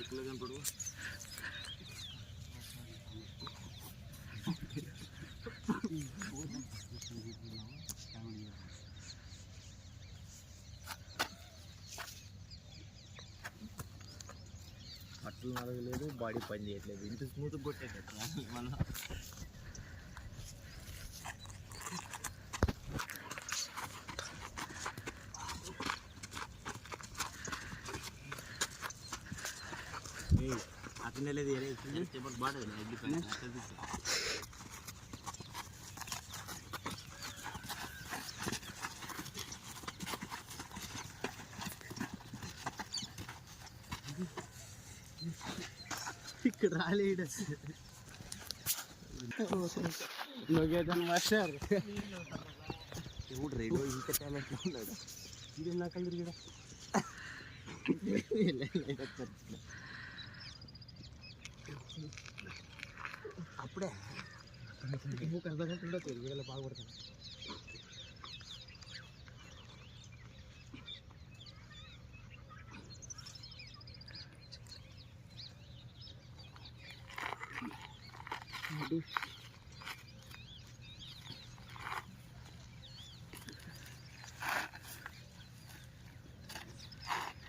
కనపడు అట్లు నడవలేదు, బాడీ పని చేయట్లేదు, ఇంత స్మూత్ కొట్టేటట్టు మనం. అట్లనే లేదు బాగుంటుంది ఇక్కడ రాలేడు మాస్టర్ ఇప్పుడు రేడియో ఇంకా టాలెంట్ ఉన్నాడు. ఇది నా కలర్ కూడా అప్పుడే అర్ధ గంట ఉండదు వీళ్ళ బాగుపడతాను.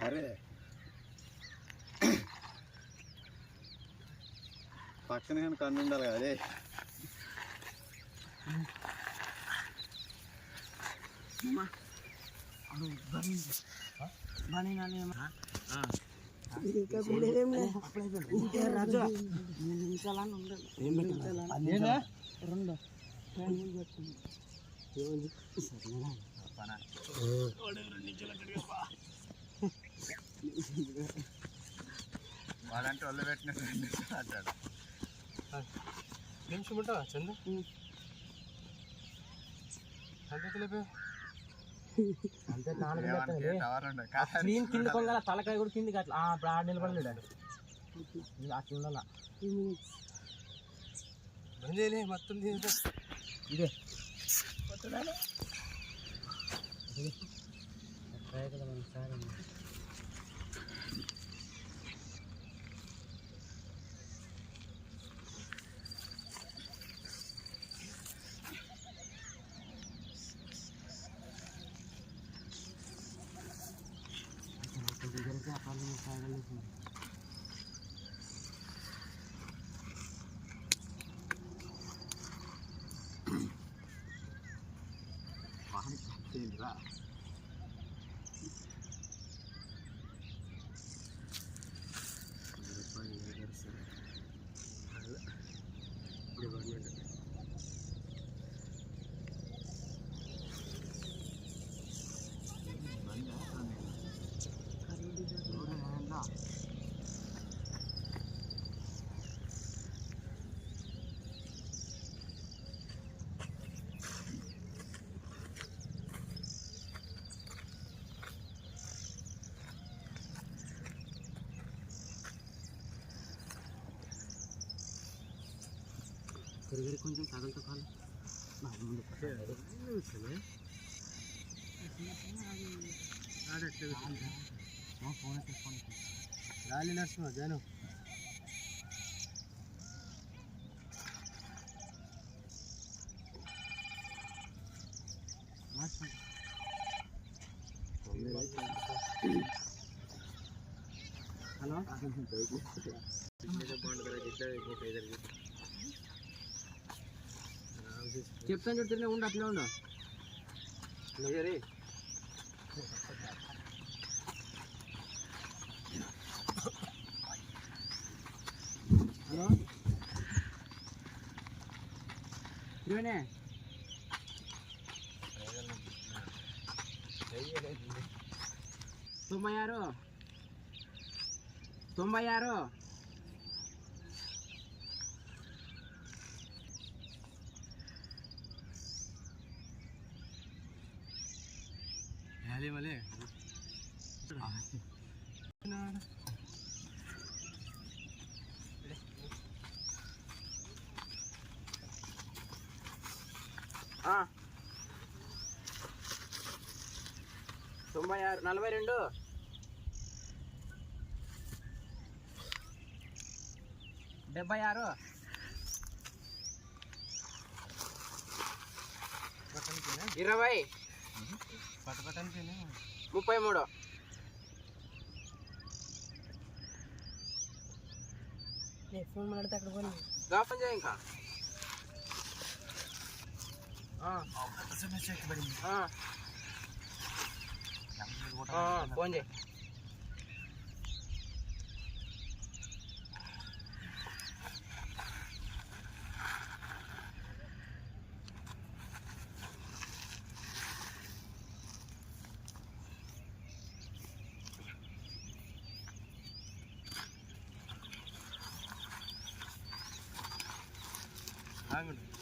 అరే పక్కన కానీ కన్ను ఉండాలి కదా. అదే వాడంటే ఒళ్ళు పెట్టినట్టు అంటాడు. నిమిషం ఉంటావా చంద అంతే కింది కొంగల తలకాయ కూడా కిందికి అట్లా ఇప్పుడు ఆడ నిలబడలేడు అట్లా ఉండాల. బంద్ మొత్తం ఇదే కదా మన సార్ రా తిరిగి కొంచెం తగలతో కాదు ముందు ఫోన్ ఫోన్ గాలి నర్సింహ జాను హలో చెప్తాను చెప్తానే ఉండు అట్లే ఉండు సరే. హలో ఇరవనే 96 మళ్ళీ 96 42 76 20 33 ఫోన్ మాట్లాడితే అక్కడ పోనీ గాఫన్ చేయి ఇంకా ఫోన్ చేయి ఆగండి